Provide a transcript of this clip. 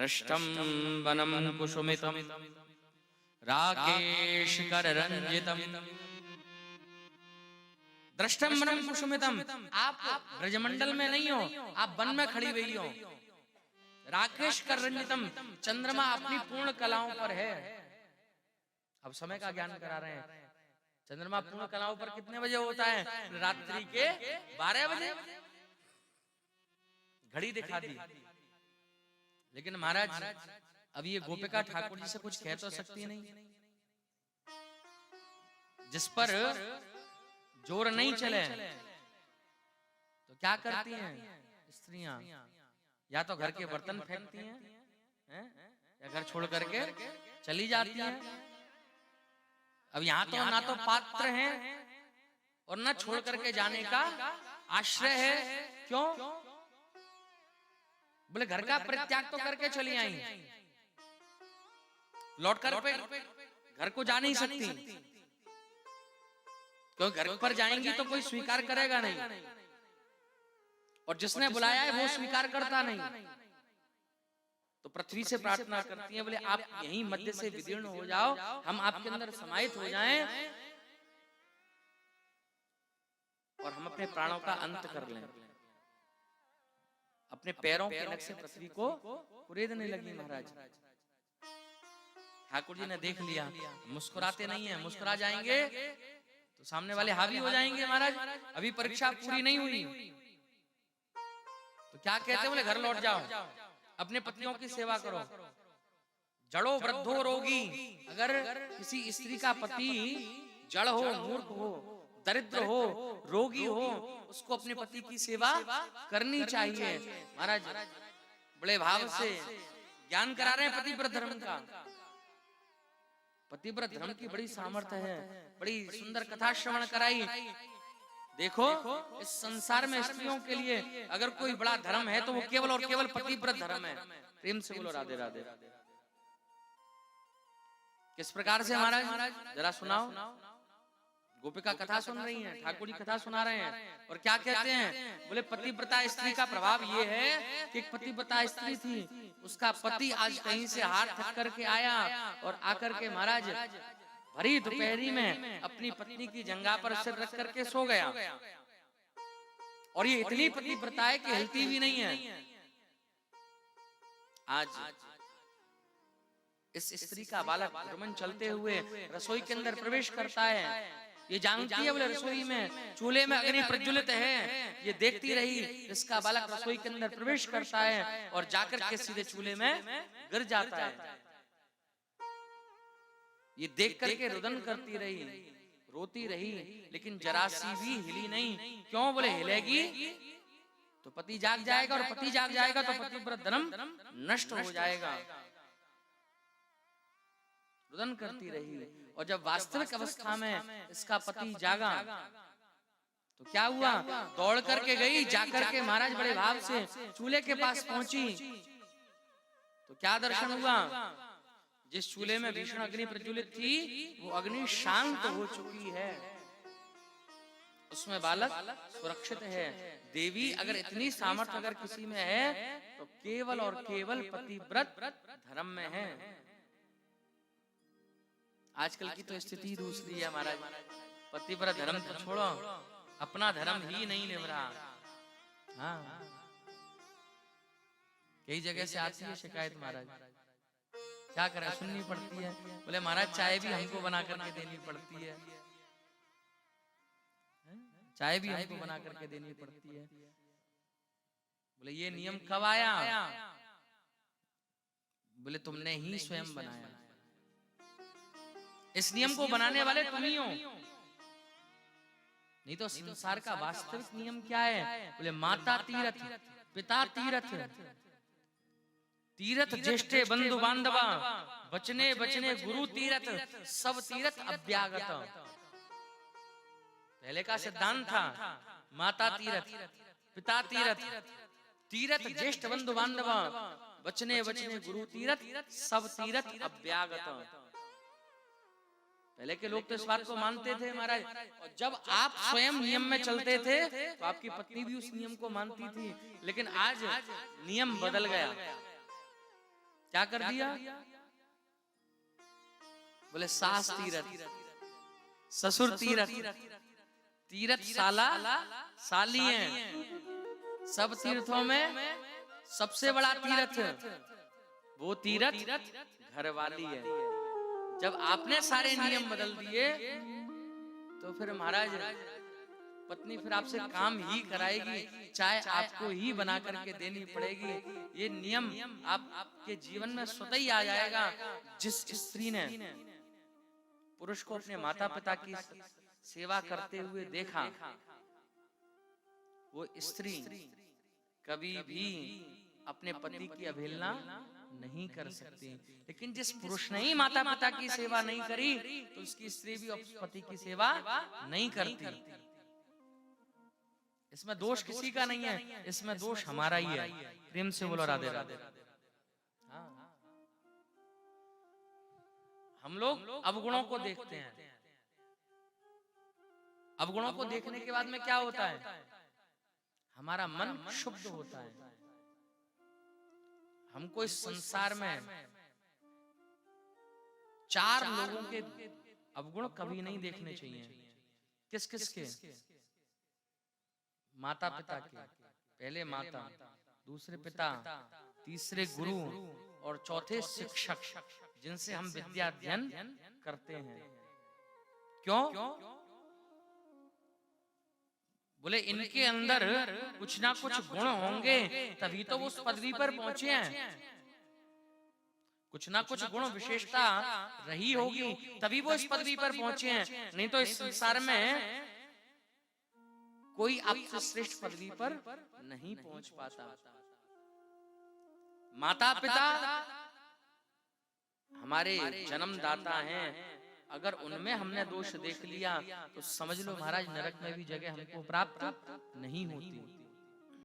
दृष्टं वनं कुसुमितं राकेशकररंजितं। दृष्टं वनं कुसुमितं, आप ब्रजमंडल में नहीं हो, आप वन में खड़ी हुई हो। राकेशकररंजितम, चंद्रमा अपनी पूर्ण कलाओं पर है। अब समय का ज्ञान करा रहे हैं। चंद्रमा पूर्ण कलाओं पर कितने बजे होता है? रात्रि के 12 बजे। घड़ी दिखा दी। लेकिन महाराज अब ये गोपिका ठाकुर जी से कुछ कह तो सकती नहीं, जिस पर जोर नहीं चले तो क्या करती हैं स्त्रियां? या तो घर के बर्तन फेंकती हैं, या घर छोड़ करके चली जाती हैं। अब यहाँ तो ना तो पात्र हैं और ना छोड़ करके जाने का आश्रय है। क्यों? बोले घर का परित्याग तो करके चली आई, लौट कर घर को जा नहीं सकती, क्योंकि घर पर जाएंगी तो कोई स्वीकार करेगा नहीं, और जिसने बुलाया है वो स्वीकार करता नहीं। तो पृथ्वी से प्रार्थना करती है, बोले आप यहीं मध्य से विदीर्ण हो जाओ, हम आपके अंदर समाहित हो जाएं और हम अपने प्राणों का अंत कर लें। अपने पैरों के नख से पृथ्वी को कुरेदने लगी। महाराज ठाकुर जी ने देख लिया, मुस्कुराते नहीं है, मुस्कुरा जाएंगे तो सामने वाले हावी हो जाएंगे। महाराज अभी परीक्षा पूरी नहीं हुई, तो क्या कहते हैं? बोले घर लौट जाओ, अपने पतियों की सेवा करो। जड़ो वृद्धो रोगी, अगर किसी स्त्री का पति जड़ हो, मूर्ख हो, दरिद्र हो, रोगी हो, उसको अपने पति की सेवा करनी चाहिए। महाराज बड़े भाव से ज्ञान करा रहे हैं पतिव्रत धर्म का। पतिव्रत धर्म की बड़ी सामर्थ्य है, बड़ी सुंदर कथा श्रवण कराई। देखो इस संसार में स्त्रियों के लिए अगर कोई बड़ा धर्म है तो वो केवल और केवल पतिव्रत धर्म है। प्रेम से बोलो राधे राधे। किस प्रकार से महाराज? जरा सुनाओ। गोपिका कथा सुन रही हैं, ठाकुर जी कथा सुना रहे हैं, और क्या कहते हैं? बोले पतिव्रता स्त्री का प्रभाव ये है कि एक पतिव्रता स्त्री थी, उसका पति आज कहीं से हार थक करके आया और आकर के महाराज भरी दोपहरी में अपनी पत्नी की जंघा पर सिर रख करके सो गया। और ये इतनी पतिव्रता है कि हिलती भी नहीं है। आज इस स्त्री का बालक भ्रमण चलते हुए रसोई के अंदर प्रवेश करता है। ये जानती है बोले रसोई में चूल्हे में अग्नि प्रज्वलित है, ये देखती रही। इसका बालक रसोई के अंदर प्रवेश करता है और जाकर के सीधे चूल्हे में गिर जाता है। ये देख करके रुदन करती रही, रोती रही, लेकिन जरा सी भी हिली नहीं। क्यों? बोले हिलेगी तो पति जाग जाएगा, और पति जाग जाएगा तो पतिव्रत धर्म नष्ट हो जाएगा। रुदन करती रही, और जब वास्तविक अवस्था में इसका पति जागा तो क्या हुआ? दौड़ करके गई, जाकर के महाराज बड़े भाव से चूल्हे के पास पहुंची तो क्या दर्शन हुआ? जिस चूल्हे में भीषण अग्नि प्रज्वलित थी वो अग्नि शांत हो चुकी है, उसमें बालक सुरक्षित है। देवी अगर इतनी सामर्थ्य अगर किसी में है तो केवल और केवल पतिव्रत धर्म में है। आजकल की तो स्थिति दूसरी है महाराज। पतिव्रत धर्म तो छोड़ो, अपना धर्म ही नहीं निभ रहा। हाँ, कई जगह से आती है शिकायत महाराज, क्या करें, सुननी पड़ती है। बोले महाराज चाय भी हमको बना करके देनी पड़ती है, चाय भी हमको बना करके देनी पड़ती है। बोले ये नियम कब आया? बोले तुमने ही स्वयं बनाया। इस नियम को बनाने वाले तुम ही हो, नहीं तो संसार का वास्तविक नियम क्या है? बोले माता तीरथ, पिता तीरथ, तीरथ ज्येष्ठे बंधु बांधवा, बचने बचने गुरु तीरथ, सब तीरथ अभ्यागत। पहले का सिद्धांत था माता तीरथ, पिता तीरथ, तीरथ ज्येष्ठ बंधु बांधवा, बचने बचने गुरु तीरथ, सब तीरथ अभ्यागत। पहले के लोग तो इस बात को मानते थे महाराज, और जब आप स्वयं नियम में चलते थे तो आपकी पत्नी भी उस नियम को मानती थी। लेकिन आज नियम बदल गया। क्या कर दिया? बोले सास तीरथ, ससुर तीरथ, तीरथ साला साली हैं। सब तीर्थों में सबसे बड़ा तीर्थ वो तीरथ घर वाली है। जब आपने सारे नियम बदल दिए तो फिर महाराज पत्नी फिर आपसे काम ही कराएगी, चाहे आपको ही बना करके देनी पड़ेगी। ये नियम आपके जीवन में स्वतः ही आ जाएगा। जिस स्त्री ने पुरुष को अपने माता पिता की सेवा करते हुए देखा, वो स्त्री कभी भी अपने पति की अवहेलना नहीं कर सकती। लेकिन जिस पुरुष ने ही माता पिता की सेवा नहीं करी तो उसकी स्त्री भी उस पति की सेवा नहीं करती। इसमें दोष किसी का नहीं है, इसमें दोष हमारा ही है। प्रेम से बोलो राधे राधे। हाँ। हम लोग अवगुणों को देखते हैं। अवगुणों को देखने के बाद में क्या होता है? हमारा मन शुद्ध होता है। हमको इस संसार में 4 लोगों के अवगुण कभी नहीं देखने चाहिए। किस किस के? माता पिता के। पहले माता, दूसरे पिता, तीसरे गुरु और चौथे शिक्षक, जिनसे हम विद्या अध्ययन करते हैं। क्यों? बोले इनके अंदर कुछ ना कुछ गुण होंगे तभी तो वो उस पदवी पर पहुंचे हैं। कुछ ना कुछ गुण विशेषता रही होगी तभी वो इस पदवी पर पहुंचे हैं। नहीं तो इस संसार में कोई आपसे श्रेष्ठ पदवी पर नहीं पहुंच पाता। माता पिता हमारे जन्मदाता हैं। अगर उनमें हमने दोष देख लिया तो समझ लो महाराज नरक में भी जगह हमको प्राप्त नहीं होती।